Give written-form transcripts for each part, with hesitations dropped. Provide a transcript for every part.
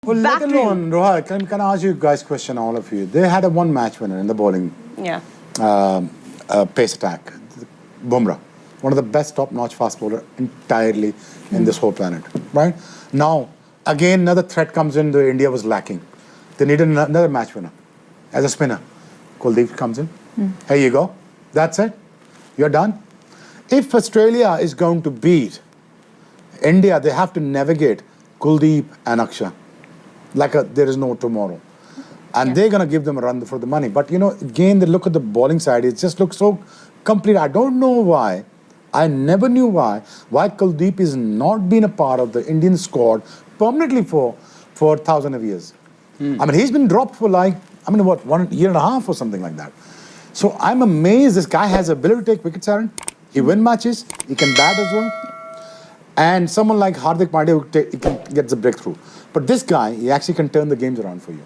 Well, let alone, Roha, can I ask you guys a question, all of you? They had a one match winner in the bowling pace attack, Bumrah. One of the best top-notch fast bowler entirely in this whole planet, right? Now, again, another threat comes in that India was lacking. They needed another match winner as a spinner. Kuldeep comes in. Here you go. That's it. You're done. If Australia is going to beat India, they have to navigate Kuldeep and Aksha like there is no tomorrow. And they're going to give them a run for the money. But, you know, again, they look at the bowling side. It just looks so complete. I don't know why. I never knew why Kuldeep is not been a part of the Indian squad permanently for 1,000 of years. I mean, he's been dropped for like, 1 year and a half or something like that. So I'm amazed this guy has the ability to take wickets, Aaron. He win matches, he can bat as well. And someone like Hardik Pandya, he can get the breakthrough. But this guy, he actually can turn the games around for you.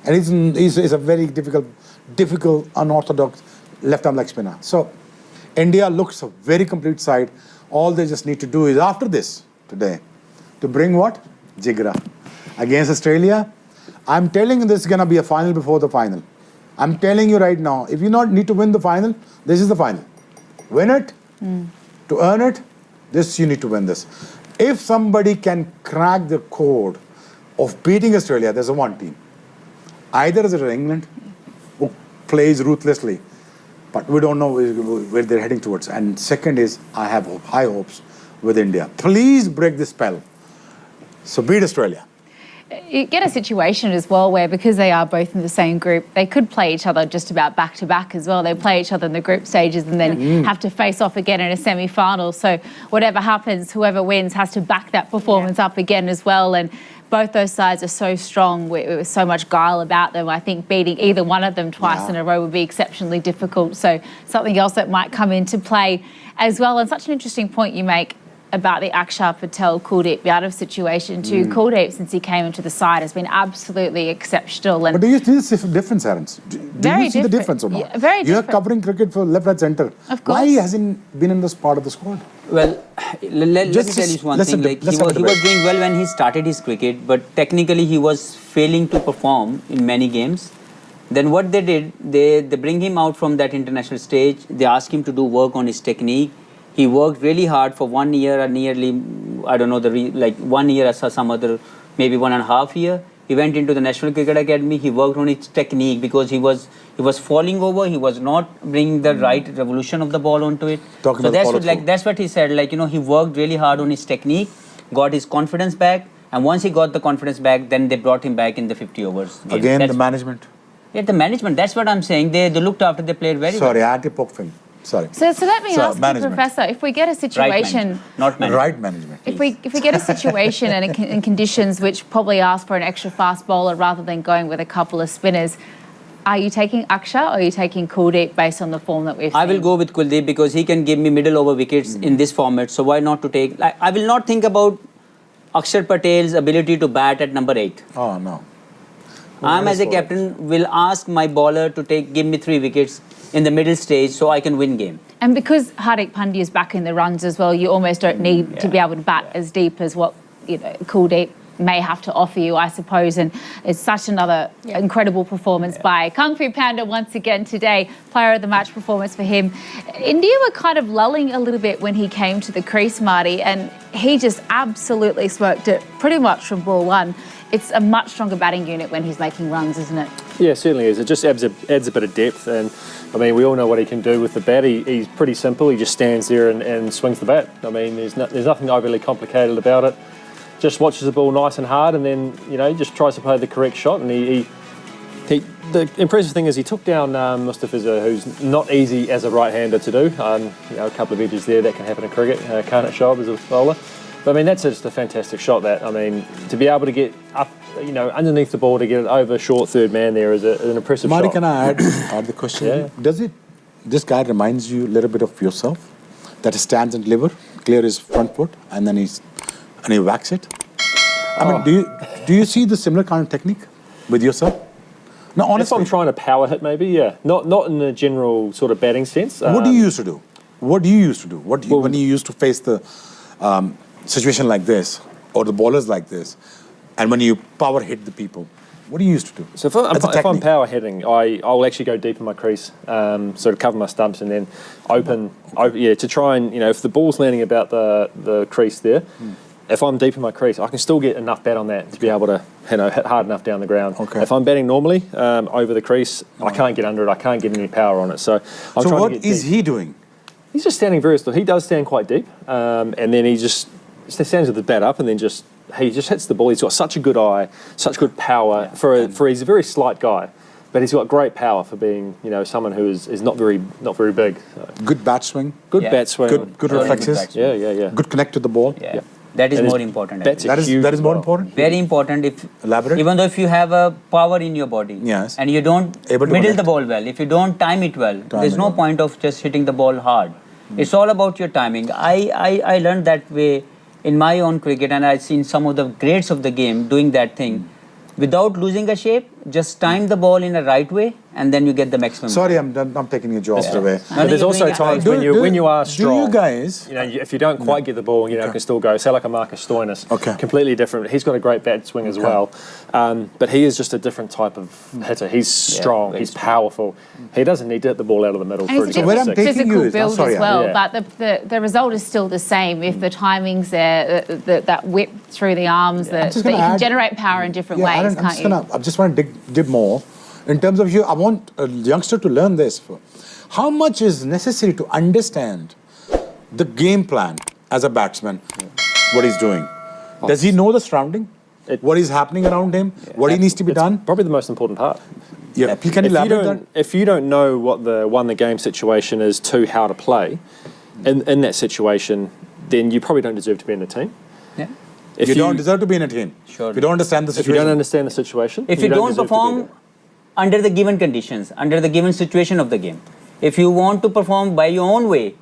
And he's a very difficult, unorthodox left-arm leg spinner. So India looks a very complete side. All they just need to do is after this, today, to bring what? Jigra. Against Australia, I'm telling you this is going to be a final before the final. I'm telling you right now, if you not need to win the final, this is the final. Win it, to earn it, you need to win this. If somebody can crack the code of beating Australia, there's a one team. Either is it England, who plays ruthlessly, but we don't know where they're heading towards. And second is, I have high hopes with India. Please break the spell. So beat Australia. You get a situation as well where, because they are both in the same group, they could play each other just about back-to-back as well. They play each other in the group stages and then have to face off again in a semi-final. So whatever happens, whoever wins has to back that performance up again as well. And both those sides are so strong with so much guile about them. I think beating either one of them twice in a row would be exceptionally difficult. So something else that might come into play as well. And such an interesting point you make about the Akshar Patel Kuldeep Yadav situation too. Kuldeep, since he came into the side, has been absolutely exceptional. And but do you see the difference, Aaron? Do you see the difference or not? Yeah, very different. You're covering cricket for left, right, centre. Of course. Why hasn't been in this part of the squad? Well, let me tell you one thing. Like he was doing well when he started his cricket, but technically he was failing to perform in many games. Then what they did, they bring him out from that international stage. They ask him to do work on his technique. He worked really hard for 1 year or nearly, I don't know, 1 year or some other, maybe 1.5 years. He went into the National Cricket Academy. He worked on his technique because he was falling over. He was not bringing the right revolution of the ball onto it. So that's what he said. Like, you know, he worked really hard on his technique, got his confidence back. And once he got the confidence back, then they brought him back in the 50 overs game. Again, the management. Yeah, the management. That's what I'm saying. They looked after. They played very well. Sorry, I had to poke him. Sorry. So let me ask you, Professor, if we get a situation... Right management. If we get a situation and in conditions which probably ask for an extra fast bowler rather than going with a couple of spinners, are you taking Akshar or are you taking Kuldeep based on the form that we've seen? I will go with Kuldeep because he can give me middle over wickets in this format. So why not to take... I will not think about Akshar Patel's ability to bat at number 8. Oh, no. I'm as a captain will ask my bowler to give me 3 wickets in the middle stage so I can win game. And because Hardik Pandya is back in the runs as well, you almost don't need to be able to bat as deep as what Kuldeep may have to offer you, I suppose. And it's such another incredible performance by Kung Fu Panda once again today. Player of the match performance for him. India were kind of lulling a little bit when he came to the crease, Marty, and he just absolutely smoked it pretty much from ball one. It's a much stronger batting unit when he's making runs, isn't it? Yeah, it certainly is. It just adds a bit of depth. And, I mean, we all know what he can do with the bat. He's pretty simple. He just stands there and swings the bat. I mean, there's nothing overly complicated about it. Just watches the ball nice and hard and then, just tries to play the correct shot. And the impressive thing is he took down Mustafiza, who's not easy as a right-hander to do. A couple of edges there, that can happen in cricket. Can't it, shoaib as a bowler? But, I mean, that's just a fantastic shot. That, I mean, to be able to get up, underneath the ball to get it over short third man there is an impressive Marty, shot. can I add the question? Yeah. This guy reminds you a little bit of yourself? That he stands and deliver, clear his front foot, and then he whacks it? I mean, do you see the similar kind of technique with yourself? No, honestly. If I'm trying to power hit, maybe, yeah. Not in a general sort of batting sense. What do you used to do? When you used to face the situation like this, or the bowlers like this, and when you power hit the people, what do you used to do? So if I'm technique. power hitting, I'll actually go deep in my crease, sort of cover my stumps and then open, to try and, if the ball's landing about the crease there, if I'm deep in my crease, I can still get enough bat on that to be able to, hit hard enough down the ground. Okay. If I'm batting normally over the crease, I can't get under it. I can't get any power on it. So I'm trying what to get is deep. he doing? He's just standing very still. He does stand quite deep, and then he just stands with the bat up, and then he just hits the ball. He's got such a good eye, such good power for he's a very slight guy, but he's got great power for being someone who is not very big. So. Good bat swing. Good bat swing. Good reflexes. Good bat swing. Yeah. Good connect to the ball. Yeah. That is And more his important. bat's actually. That is more important. Very important. If Elaborate. even though if you have a power in your body, Yes. and you don't Able to middle connect. the ball well, if you don't time it well, there's it no well. point of just hitting the ball hard. It's all about your timing. I learned that way in my own cricket, and I've seen some of the greats of the game doing that thing. Without losing a shape, just time the ball in a right way, and then you get the maximum. Sorry, I'm taking your jobs away. But there's you're also doing it times right. when you are strong. Do you guys? If you don't quite get the ball, can still go. Say like a Marcus Stoinis. Okay. Completely different. He's got a great bat swing as well, but he is just a different type of hitter. He's strong. very He's strong. powerful. He doesn't need to hit the ball out of the middle. And For it's a example, where I'm different taking physical you is- build sorry, as well, yeah. but the result is still the same if the timing's there, that whip through the arms, that just you gonna can add- generate power in different ways, Aaron, can't you? I just want to dig more. In terms of you, I want a youngster to learn this. How much is necessary to understand the game plan as a batsman, what he's doing? Does he know the surrounding? What is happening around him? What he needs to be it's done? probably the most important part. Yeah, can you elaborate that? If you don't know what the won the game situation is to how to play, in that situation, then you probably don't deserve to be in the team. Yeah. If You don't deserve to be in a team. Sure. If you don't understand the If you situation. don't understand the situation, If you don't deserve to be perform there. under the given conditions, under the given situation of the game, if you want to perform by your own way,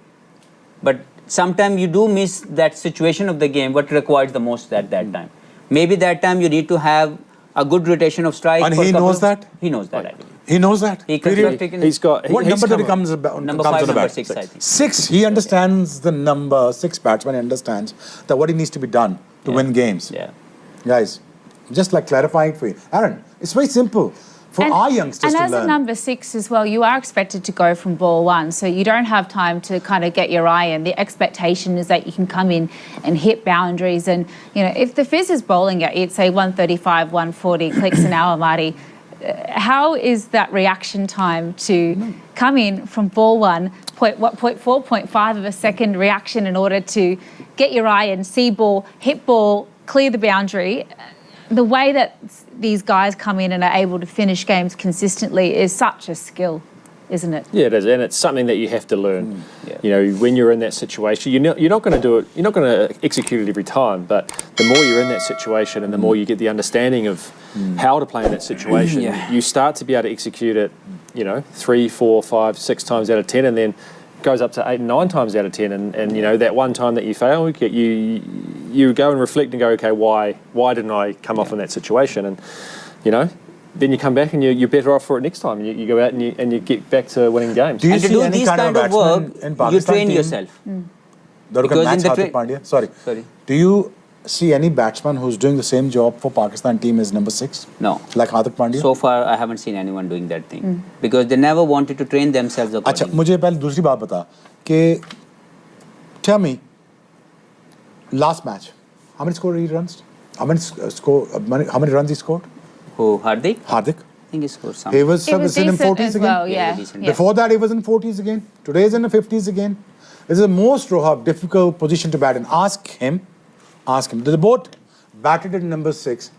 but sometimes you do miss that situation of the game, what requires the most at that time. Maybe that time you need to have a good rotation of strike. And for he a couple knows of- that? He knows that. Actually. He knows that. He Period. taken He's got. What he's number did he come- comes about? number comes 5, on the number bat? 6, I think. 6. He understands the number 6 batsman. He understands that what he needs to be done to win games. Yeah. Guys, just like clarifying for you, Aaron. It's very simple for our youngsters and to as learn. a number 6 as well, you are expected to go from ball 1, so you don't have time to kind of get your eye in. The expectation is that you can come in and hit boundaries, and if the Fizz is bowling at you, say 135, 140 clicks an hour, Marty, how is that reaction time to come in from ball 1, 0.4, 0.5 of a second reaction in order to get your eye in, see ball, hit ball, clear the boundary? The way that these guys come in and are able to finish games consistently is such a skill, isn't it? Yeah, it is, and it's something that you have to learn. Yeah. When you're in that situation, you're not going to do it. You're not going to execute it every time. But the more you're in that situation, and the more you get the understanding of how to play in that situation, you start to be able to execute it. 3, 4, 5, 6 times out of 10, and then goes up to 8 and 9 times out of 10. And that one time that you fail, you go and reflect and go, okay, why didn't I come off in that situation? And then you come back and you're better off for it next time. You go out and you get back to winning games. Do you And to see do any these kind kind of of work, batsman in you Pakistan train team yourself. that can Because match in the Hardik Pandya? Sorry. Do you see any batsman who's doing the same job for Pakistan team as number 6? No. Like Hardik Pandya? So far, I haven't seen anyone doing that thing because they never wanted to train themselves अच्छा accordingly. मुझे पहले दूसरी बात बता कि tell me last match how many score he runs? How many runs he scored? Who, Hardik? Hardik. I think he scored some. He was He was in decent 40s as again. well, Yeah, yeah. decent. yeah. Before that, he was in 40s again. Today, he's in the 50s again. This is the most difficult position to bat in. Ask him. They both batted at number 6.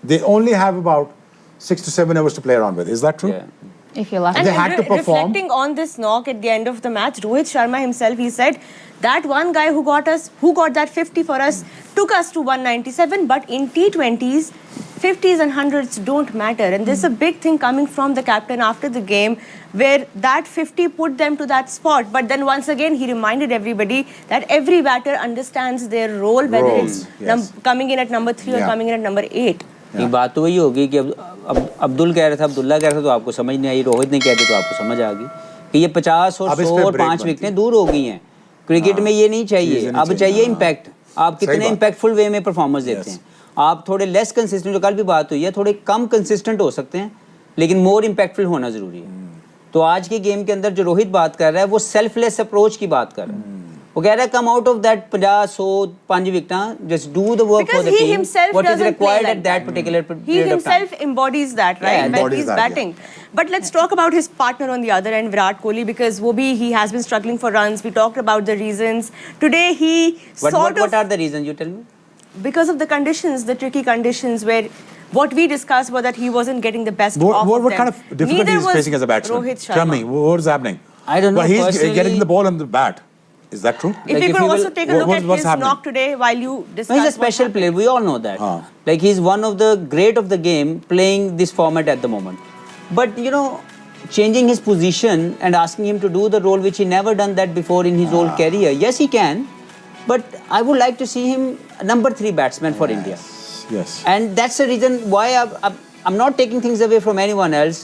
They only have about 6 to 7 hours to play around with. Is that true? Yeah. If you're lucky. And they had to perform. Reflecting on this knock at the end of the match, Rohit Sharma himself, he said that one guy who got that 50 for us took us to 197, but in T20s, 50s and 100s don't matter. And there's a big thing coming from the captain after the game where that 50 put them to that spot. But then once again, he reminded everybody that every batter understands their role, whether Roles, it's yes. coming in at number 3 or Yeah. coming in at number 8. एक बात तो वही होगी कि अब अब्दुल कह रहा था, अब्दुल्ला कह रहा था तो आपको समझ नहीं आई, रोहित ने कह दिया तो आपको समझ आ गई कि ये 50 और अब इस 100 पे और break 5 बनती विकेटें दूर हो गई हैं. क्रिकेट में ये नहीं चाहिए, चीज़ें नहीं अब चाहिए चाहिए, इम्पैक्ट. आप सही कितने बात. इम्पैक्टफुल वे में परफॉर्मेंस देते हैं. आप थोड़े लेस कंसिस्टेंट, जो कल भी बात हुई है, थोड़े कम कंसिस्टेंट हो सकते हैं लेकिन मोर इम्पैक्टफुल होना ज़रूरी है। तो आज के गेम के अंदर जो रोहित बात कर रहा है वो सेल्फलेस अप्रोच की बात कर रहा है। वो कह रहा है come out of that 50-100-5 wicket, just do the work for the team, what is required at that particular He period of time. himself embodies that, right? Yeah, when embodies he's that, batting. But let's talk about his partner on the other end, Virat Kohli, because he has been struggling for runs. We talked about the reasons. Today he What are the reasons, you tell me? because of the conditions, the tricky conditions where what we discussed was that he wasn't getting the best off What of them. kind of difficulty Neither he's was facing as a batsman? Rohit Sharma. Tell me, what's happening? I don't know, But he's personally- getting the ball on the bat. Is that true? If Like we if could you also will- take a look at what's his happening? knock today while you No, discuss he's a what special happened. player. We all know that. Haan. Like he's one of the great of the game playing this format at the moment. But you know, changing his position and asking him to do the role which he never done that before in his whole career. Yes, he can. But I would like to see him number 3 batsman for India. Yes. And that's the reason why I'm not taking things away from anyone else.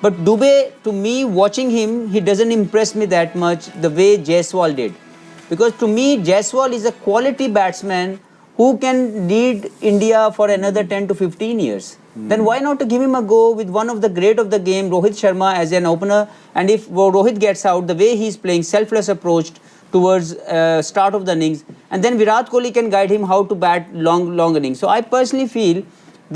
But Dubey, to me, watching him, he doesn't impress me that much the way Jaiswal did. Because to me, Jaiswal is a quality batsman who can lead India for another 10 to 15 years. Then why not to give him a go with one of the great of the game, Rohit Sharma, as an opener? And if Rohit gets out, the way he's playing, selfless approach towards start of the innings, and then Virat Kohli can guide him how to bat long innings. So I personally feel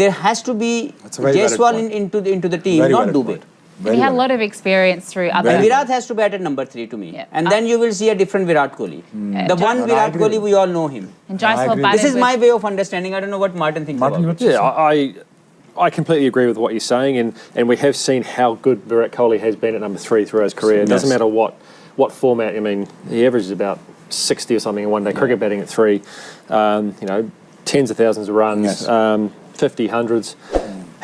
there has to be That's a very valid Jaiswal point. into the team, Very not valid Dubey. point. He had a valid. lot of experience through other. And Virat has to bat at number 3 to me. Yeah. And then you will see a different Virat Kohli. The one I Virat agree Kohli, with we all know him. And Jaiswal agree. batted This is with- my way of understanding. I don't know what Martin thinks Martin, about it. what's Yeah, I completely agree with what you're saying, and we have seen how good Virat Kohli has been at number 3 throughout his career. It doesn't Yes. matter what format. I mean, he averages about 60 or something in one-day cricket batting at 3. You know, tens of thousands of runs, Yes. 50, hundreds.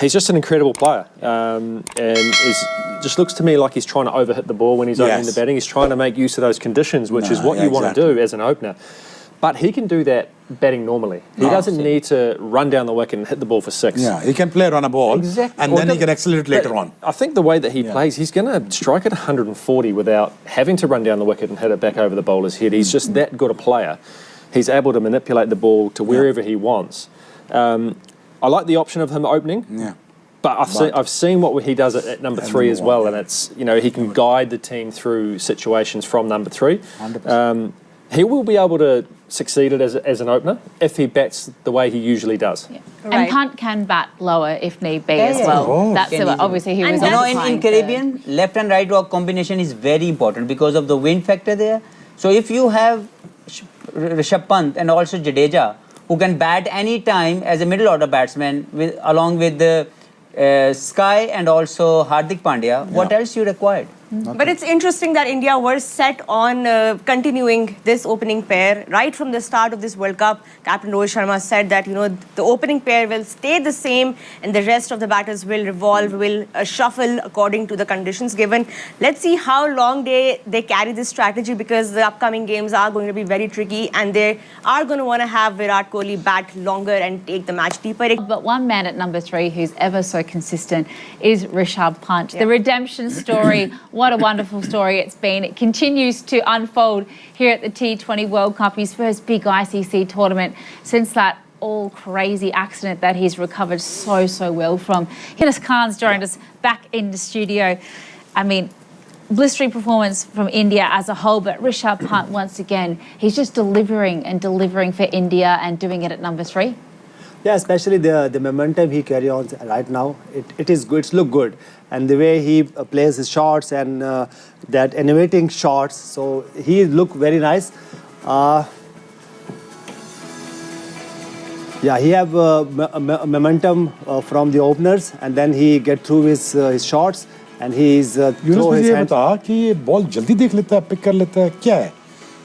He's just an incredible player, and just looks to me like he's trying to overhit the ball when he's opening Yes. the batting. He's trying to make use of those conditions, which is what yeah, you want exactly. to do as an opener. But he can do that batting normally. He doesn't need to run down the wicket and hit the ball for 6. Yeah, he can play run a ball, Exactly. and Well, then he the- can accelerate later on. I think the way that he plays, he's going to strike at 140 without having to run down the wicket and hit it back over the bowler's head. He's just that good a player. He's able to manipulate the ball to wherever he wants. I like the option of him opening. Yeah. But I've seen what he does at number 3 as well, and it's, you know, he can guide the team through situations from number 3. 100%. He will be able to succeed it as an opener if he bats the way he usually does. Yeah. Right. And Punt can bat lower if need be as yeah. well. Of course. That's Can easily. obviously he And was You know, occupying in Caribbean, left and right walk combination is very important because of the wind factor there. So if you have Rishabh Pant and also Jadeja, who can bat any time as a middle order batsman along with the Sky and also Hardik Pandya, what else you required? But it's interesting that India were set on continuing this opening pair right from the start of this World Cup. Captain Rohit Sharma said that, you know, the opening pair will stay the same and the rest of the batters will revolve, will shuffle according to the conditions given. Let's see how long they carry this strategy, because the upcoming games are going to be very tricky and they are going to want to have Virat Kohli bat longer and take the match deeper. But one man at number 3 who's ever so consistent is Rishabh Pant. The redemption story, what a wonderful story it's been. It continues to unfold here at the T20 World Cup, his first big ICC tournament since that all crazy accident that he's recovered so well from. Hinnis Khan's joined us back in the studio. I mean, blistering performance from India as a whole, but Rishabh Pant, once again, he's just delivering for India and doing it at number 3. Yeah, especially the momentum he carries on right now, it is good. It's look good, and the way he plays his shots and that innovating shots, so he look very nice. Yeah, he have momentum from the openers, and then he get through his shots, and he's throw Yunus his मुझे ये hands. बता कि ये ball जल्दी देख लेता है, pick कर लेता है, क्या है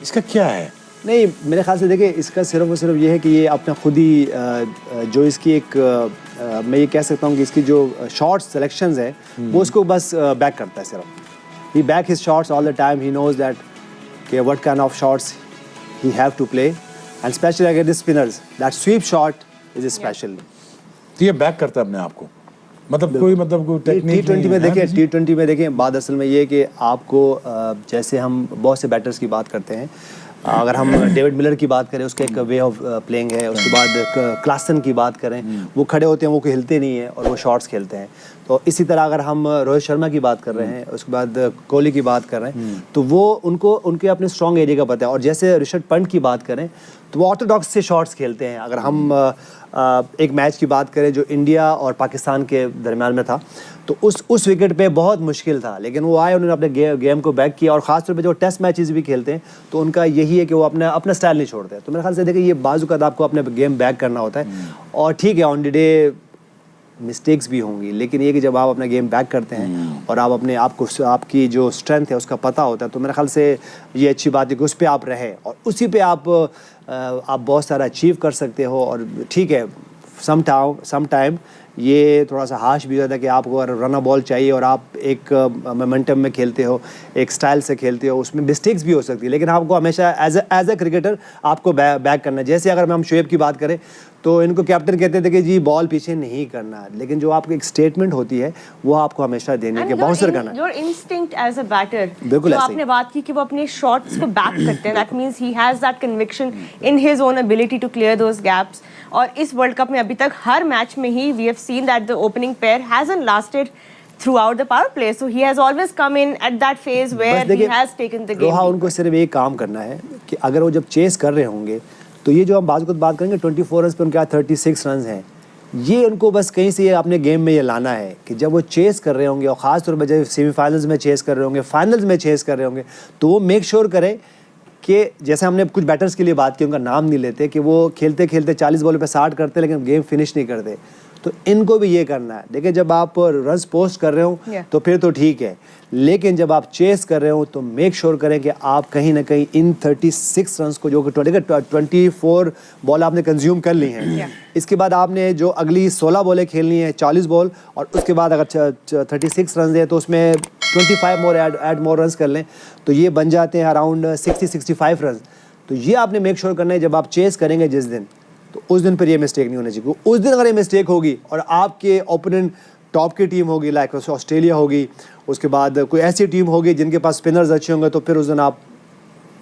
इसका, क्या है? नहीं, मेरे ख्याल से देखिए, इसका सिर्फ और सिर्फ ये है कि ये अपना खुद ही जो इसकी एक मैं ये कह सकता हूँ कि इसकी जो शॉट सिलेक्शंस है वो उसको बस बैक करता है सिर्फ. He back his shots all the time. He knows that कि what kind of shots he have to play, and specially against the spinners that sweep shot is special. तो ये बैक करता है अपने आप को, मतलब कोई टेक्निक T20 में देखें, T20 में देखें, बात असल में ये है कि आपको जैसे हम बहुत से बैटर्स की बात करते हैं, अगर हम डेविड मिलर की बात करें, उसका एक वे ऑफ प्लेइंग है। उसके बाद क्लासन की बात करें, वो खड़े होते हैं, वो कोई हिलते नहीं है और वो शॉट्स खेलते हैं। तो इसी तरह अगर हम रोहित शर्मा की बात कर रहे हैं, उसके बाद कोहली की बात कर रहे हैं, तो वो उनके अपने स्ट्रॉन्ग एरिया का पता है। और जैसे ऋषभ पंत की बात करें तो वो ऑर्थोडॉक्स से शॉट्स खेलते हैं। अगर हम एक मैच की बात करें जो इंडिया और पाकिस्तान के दरमियान में था, तो उस विकेट पे बहुत मुश्किल था, लेकिन वो आए, उन्होंने अपने गेम को बैक किया। और ख़ासतौर पे जो टेस्ट मैचेस भी खेलते हैं तो उनका यही है कि वो अपना स्टाइल नहीं छोड़ते। तो मेरे ख्याल से देखिए, ये बाजू का आपको अपने गेम बैक करना होता है। और ठीक है, ऑन द डे मिस्टेक्स भी होंगी, लेकिन ये कि जब आप अपना गेम बैक करते हैं और आप अपने आप को, आपकी जो स्ट्रेंथ है उसका पता होता है, तो मेरे ख्याल से ये अच्छी बात है कि उस पर आप रहे और उसी पे आप बहुत सारा अचीव कर सकते हो। और ठीक है, सम टाइम ये थोड़ा सा हाश भी होता है कि आपको अगर रन बॉल चाहिए और आप एक मोमेंटम में खेलते हो, एक स्टाइल से खेलते हो, उसमें मिस्टेक्स भी हो सकती है, लेकिन आपको हमेशा एज ए क्रिकेटर आपको बैक करना है। जैसे अगर हम शोएब की बात करें तो इनको कैप्टन कहते थे कि जी बॉल पीछे नहीं करना है, लेकिन जो आपकी एक स्टेटमेंट होती है वो आपको हमेशा देनी है कि बाउंसर करना है। Your instinct as a batter, बिल्कुल जो ऐसे ही। आपने बात की कि वो अपने शॉट्स को बैक करते हैं, that means he has that conviction in his own ability to clear those gaps. और इस वर्ल्ड कप में अभी तक हर मैच में he we have seen that the opening pair hasn't lasted throughout the power play, so he has always come in at that phase where he has taken the game. रोहा, उनको सिर्फ एक काम करना है कि अगर वो जब चेस कर रहे होंगे तो ये जो हम बात करेंगे 24 रन पे उनके 36 रन हैं, ये उनको बस कहीं से ये अपने गेम में ये लाना है कि जब वो चेस कर रहे होंगे और ख़ास तौर पर जब सेमीफाइनल्स में चेस कर रहे होंगे, फाइनल्स में चेस कर रहे होंगे, तो वो मेक श्योर करें कि जैसे हमने कुछ बैटर्स के लिए बात की, उनका नाम नहीं लेते, कि वो खेलते खेलते 40 बॉल पे 60 करते लेकिन गेम फिनिश नहीं करते। तो इनको भी ये करना है। देखिए, जब आप रन्स पोस्ट कर रहे हो तो फिर तो ठीक है, लेकिन जब आप चेस कर रहे हो तो मेक श्योर करें कि आप कहीं ना कहीं इन 36 रन्स को, जो कि 24 बॉल आपने कंज्यूम कर ली हैं, इसके बाद आपने जो अगली 16 बॉलें खेलनी है, 40 बॉल, और उसके बाद अगर 36 रन है तो उसमें 25 ऐड मोर रन्स कर लें, तो ये बन जाते हैं अराउंड 60-65 रन। तो ये आपने मेक श्योर करना है जब आप चेस करेंगे जिस दिन, तो उस दिन पर ये मिस्टेक नहीं होनी चाहिए। उस दिन अगर ये मिस्टेक होगी और आपके ओपोनेंट टॉप की टीम होगी, लाइक ऑस्ट्रेलिया होगी, उसके बाद कोई ऐसी टीम होगी जिनके पास स्पिनर्स अच्छे होंगे, तो फिर उस दिन आप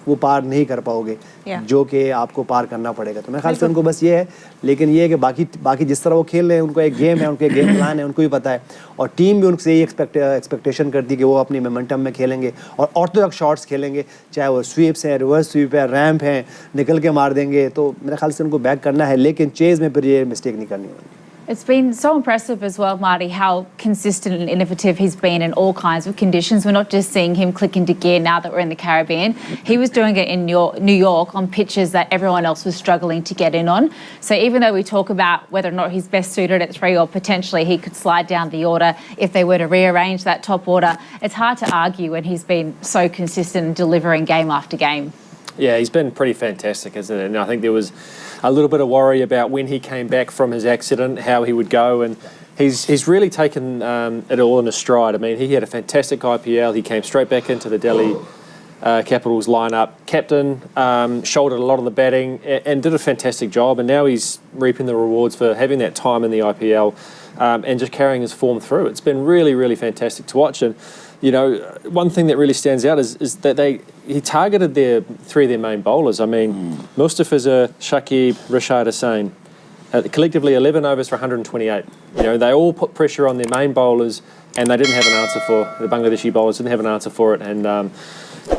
वो पार नहीं कर पाओगे, जो कि आपको पार करना पड़ेगा। तो मेरे ख्याल से उनको बस ये है, लेकिन ये है कि बाकी जिस तरह वो खेल रहे हैं, उनको एक गेम है, उनके गेम प्लान है, उनको भी पता है, और टीम भी उनसे यही एक्सपेक्टेशन करती है कि वो अपनी मोमेंटम में खेलेंगे और ऑर्थोडॉक्स शॉट्स खेलेंगे, चाहे वो स्वीप्स हैं, रिवर्स स्वीप है, रैम्प हैं, निकल के मार देंगे। तो मेरे ख्याल से उनको बैक करना है, लेकिन चेज में फिर ये मिस्टेक नहीं करनी होगी। It's been so impressive as well, Marty, how consistent and innovative he's been in all kinds of conditions. We're not just seeing him click into gear now that we're in the Caribbean. He was doing it in New York on pitches that everyone else was struggling to get in on. So even though we talk about whether or not he's best suited at 3 or potentially he could slide down the order if they were to rearrange that top order, it's hard to argue when he's been so consistent in delivering game after game. Yeah, he's been pretty fantastic, isn't it? And I think there was a little bit of worry about when he came back from his accident, how he would go, and he's really taken it all in a stride. I mean, he had a fantastic IPL. He came straight back into the Delhi Capitals lineup, captain, shouldered a lot of the batting, and did a fantastic job. And now he's reaping the rewards for having that time in the IPL and just carrying his form through. It's been really, really fantastic to watch. And you know, one thing that really stands out is that he targeted 3 of their main bowlers. I mean, Mustafiza, Shoaib, Rashad Hussain, collectively 11 overs for 128. You know, they all put pressure on their main bowlers, and they didn't have an answer for the Bangladeshi bowlers. Didn't have an answer for it, and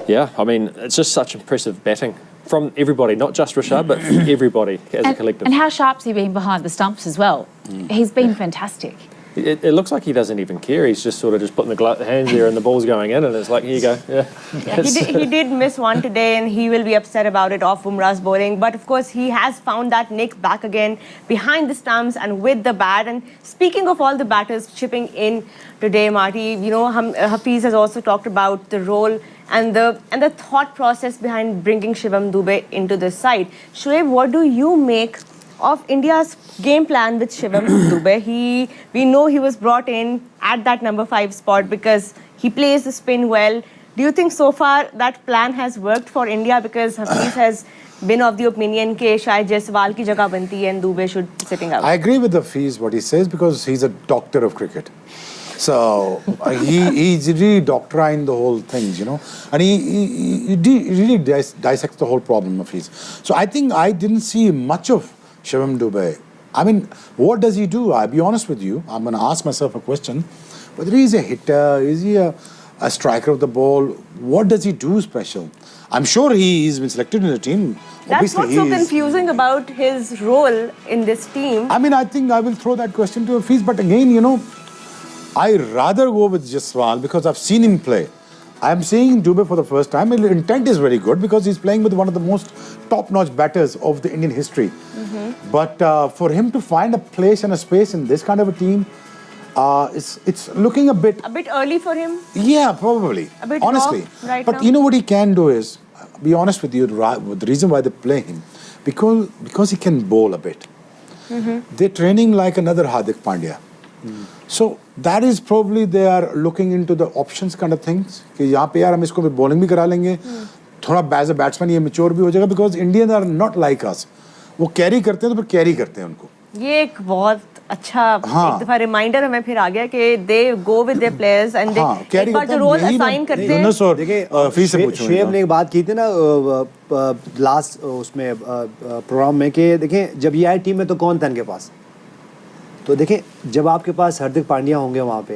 yeah, I mean, it's just such impressive batting from everybody, not just Rashad, but everybody as a collective. And how sharp's he been behind the stumps as well? He's been fantastic. It looks like he doesn't even care. He's just sort of just putting the hands there and the ball's going in, and it's like, here you go. Yeah. He did miss one today, and he will be upset about it off Bumrah's bowling. But of course, he has found that nick back again behind the stumps and with the bat. And speaking of all the batters chipping in today, Marty, you know, Hafeez has also talked about the role and the thought process behind bringing Shivam Dube into this side. Shoaib, what do you make of India's game plan with Shivam Dube? We know he was brought in at that number 5 spot because he plays the spin well. Do you think so far that plan has worked for India? Because Hafeez has been of the opinion that shayad Jaiswal ki jagah banti and Dube should be sitting out. I agree with Hafeez what he says because he's a doctor of cricket. So he's really doctrine the whole things, you know, and he really dissects the whole problem of his. So I think I didn't see much of Shivam Dube. I mean, what does he do? I'll be honest with you. I'm going to ask myself a question. Whether he's a hitter, is he a striker of the ball? What does he do special? I'm sure he's been selected in the team. That's Obviously, what's so confusing about his role in this team. I mean, I think I will throw that question to Hafeez, but again, you know, I rather go with Jaiswal because I've seen him play. I'm seeing Dube for the first time. His intent is very good because he's playing with one of the most top-notch batters of the Indian history. But for him to find a place and a space in this kind of a team, it's looking a bit early for him. Yeah, probably. A bit honestly. raw right but now. You know what he can do is, be honest with you, the reason why they play him, because he can bowl a bit. They're training like another Hardik Pandya. So that is probably they are looking into the options kind of things. कि यहाँ पे यार हम इसको bowling भी करा लेंगे, थोड़ा as a batsman ये mature भी हो जाएगा because Indians are not like us. वो carry करते हैं तो फिर carry करते हैं उनको. ये एक बहुत अच्छा एक दफा रिमाइंडर हमें फिर आ गया कि they go with their players and they एक बार जो रोल असाइन करते हैं. देखिए शुएब ने एक बात की थी ना लास्ट उसमें प्रोग्राम में कि देखें जब ये आए टीम में तो कौन था इनके पास. तो देखें जब आपके पास हार्दिक पांड्या होंगे वहाँ पे,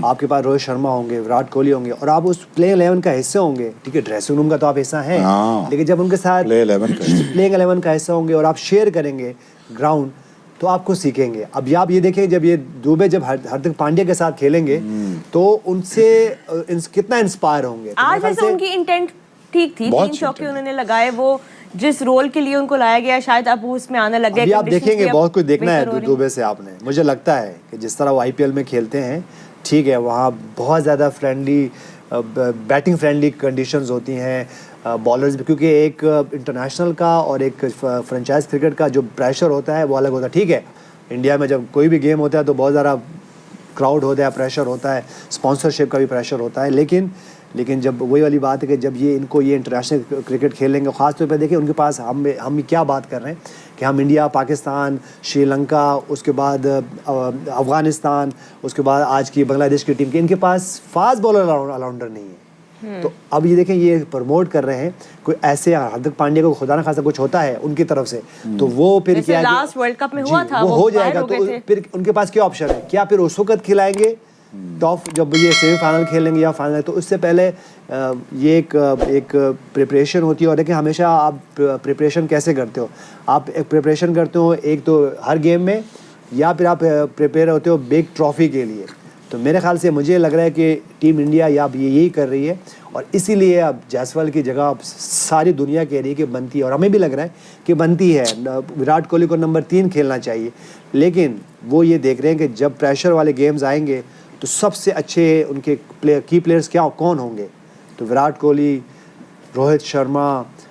आपके पास रोहित शर्मा होंगे, विराट कोहली होंगे और आप उस प्लेइंग 11 का हिस्सा होंगे. ठीक है, ड्रेसिंग रूम का तो आप हिस्सा हैं, लेकिन जब उनके साथ प्लेइंग 11 का हिस्सा होंगे और आप शेयर करेंगे ग्राउंड तो आपको सीखेंगे. अब आप ये देखें जब ये दुबे जब हार्दिक पांड्या के साथ खेलेंगे तो उनसे कितना इंस्पायर होंगे. आज वैसे उनकी इंटेंट ठीक थी, 3 चौके उन्होंने लगाए, वो जिस रोल के लिए उनको लाया गया शायद अब वो उसमें आने लग गए. अभी आप देखेंगे बहुत कुछ देखना है दुबे से आपने. मुझे लगता है कि जिस तरह वो आईपीएल में खेलते हैं, ठीक है, वहाँ बहुत ज़्यादा फ्रेंडली बैटिंग फ्रेंडली कंडीशंस होती हैं बॉलर्स भी, क्योंकि एक इंटरनेशनल का और एक फ्रेंचाइज क्रिकेट का जो प्रेशर होता है वो अलग होता है. ठीक है, इंडिया में जब कोई भी गेम होता है तो बहुत ज़्यादा क्राउड होता है, प्रेशर होता है, स्पॉन्सरशिप का भी प्रेशर होता है. लेकिन जब वही वाली बात है कि जब ये इनको ये इंटरनेशनल क्रिकेट खेलेंगे, ख़ासतौर पर देखिए उनके पास हम क्या बात कर रहे हैं कि हम इंडिया, पाकिस्तान, श्रीलंका, उसके बाद अफ़गानिस्तान, उसके बाद आज की बांग्लादेश की टीम के इनके पास फास्ट बॉलर ऑलराउंडर नहीं है. तो अब ये देखें ये प्रमोट कर रहे हैं कोई ऐसे हार्दिक पांड्या को खुदा न खासा कुछ होता है उनकी तरफ से तो वो फिर क्या लास्ट वर्ल्ड कप में हुआ था वो हो जाएगा. तो फिर उनके पास क्या ऑप्शन है, क्या फिर उस वक्त खिलाएंगे टॉप जब ये सेमीफाइनल खेलेंगे या फाइनल, तो उससे पहले ये एक प्रिपरेशन होती है. और देखिए हमेशा आप प्रिपरेशन कैसे करते हो, आप एक प्रिपरेशन करते हो एक तो हर गेम में, या फिर आप प्रिपेयर होते हो बिग ट्रॉफी के लिए. तो मेरे ख्याल से मुझे लग रहा है कि टीम इंडिया या अब यही कर रही है और इसीलिए अब जायसवाल की जगह अब सारी दुनिया कह रही है कि बनती है और हमें भी लग रहा है कि बनती है. विराट कोहली को नंबर 3 खेलना चाहिए, लेकिन वो ये देख रहे हैं कि जब प्रेशर वाले गेम्स आएंगे तो सबसे अच्छे उनके की प्लेयर्स कौन होंगे. तो विराट कोहली, रोहित शर्मा,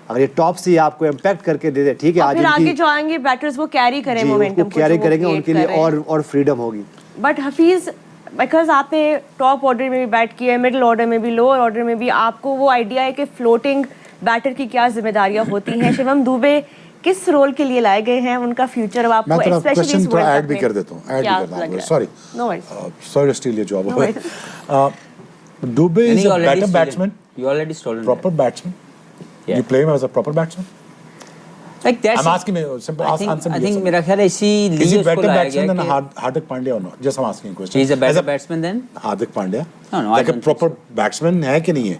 अगर ये टॉप से आपको इम्पैक्ट करके दे दे, ठीक है, फिर आगे जो आएंगे बैटर्स वो कैरी करें मोमेंटम को, कैरी करेंगे, उनके लिए और फ्रीडम होगी. बट हफीज बिकॉज आपने टॉप ऑर्डर में भी बैट किया है, मिडिल ऑर्डर में भी, लोअर ऑर्डर में भी, आपको वो आइडिया है कि फ्लोटिंग बैटर की क्या जिम्मेदारियां होती हैं. शिवम दुबे किस रोल के लिए लाए गए हैं, उनका फ्यूचर अब आपको स्पेशली थोड़ा ऐड भी कर देता हूं. Sorry to steal your job. Dube is a better batsman. You already stolen proper that. batsman. Yeah. You play him as a proper batsman. Like that's. I'm asking you simple answer. I think मेरा ख्याल है इसीलिए is he उसको better लाया batsman गया than कि Hardik Pandya or not? Just I'm asking a question. He's a better batsman than Hardik Pandya. No, like I a don't proper batsman है कि नहीं है?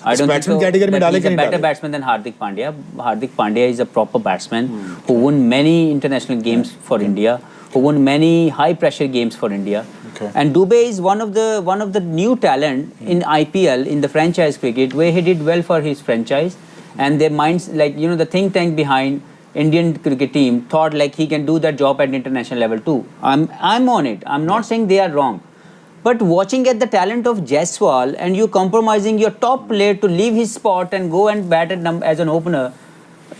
I don't batsman think so. category में डाले कि He's a नहीं better डाले? batsman than Hardik Pandya. Hardik Pandya is a proper batsman who won many international games for India, who won many high pressure games for India. Okay. And Dube is one of the new talent in IPL, in the franchise cricket, where he did well for his franchise, and their minds, like the think tank behind Indian cricket team thought like he can do that job at international level too. I'm on it. I'm not saying they are wrong, but watching at the talent of Jaiswal and you compromising your top player to leave his spot and go and bat as an opener.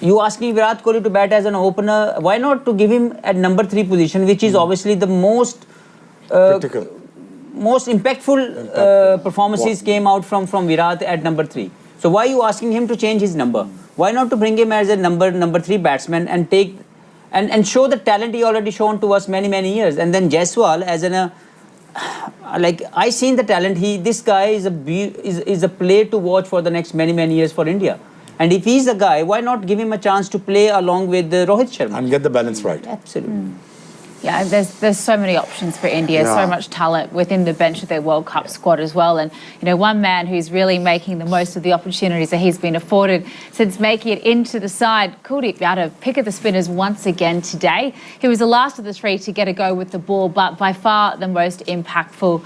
You asking Virat Kohli to bat as an opener? Why not to give him at number 3 position, which is obviously the most critical, most impactful performances came out from Virat at number 3. So why are you asking him to change his number? Why not to bring him as a number 3 batsman and take and show the talent he already shown to us many years, and then Jaiswal as like I seen the talent. This guy is a player to watch for the next many years for India. And if he's a guy, why not give him a chance to play along with Rohit Sharma and get the balance right? Absolutely. Yeah, there's so many options for India, so much talent within the bench of their World Cup squad as well. And, you know, one man who's really making the most of the opportunities that he's been afforded since making it into the side, Kuldeep Yadav, pick of the spinners once again today. He was the last of the three to get a go with the ball, but by far the most impactful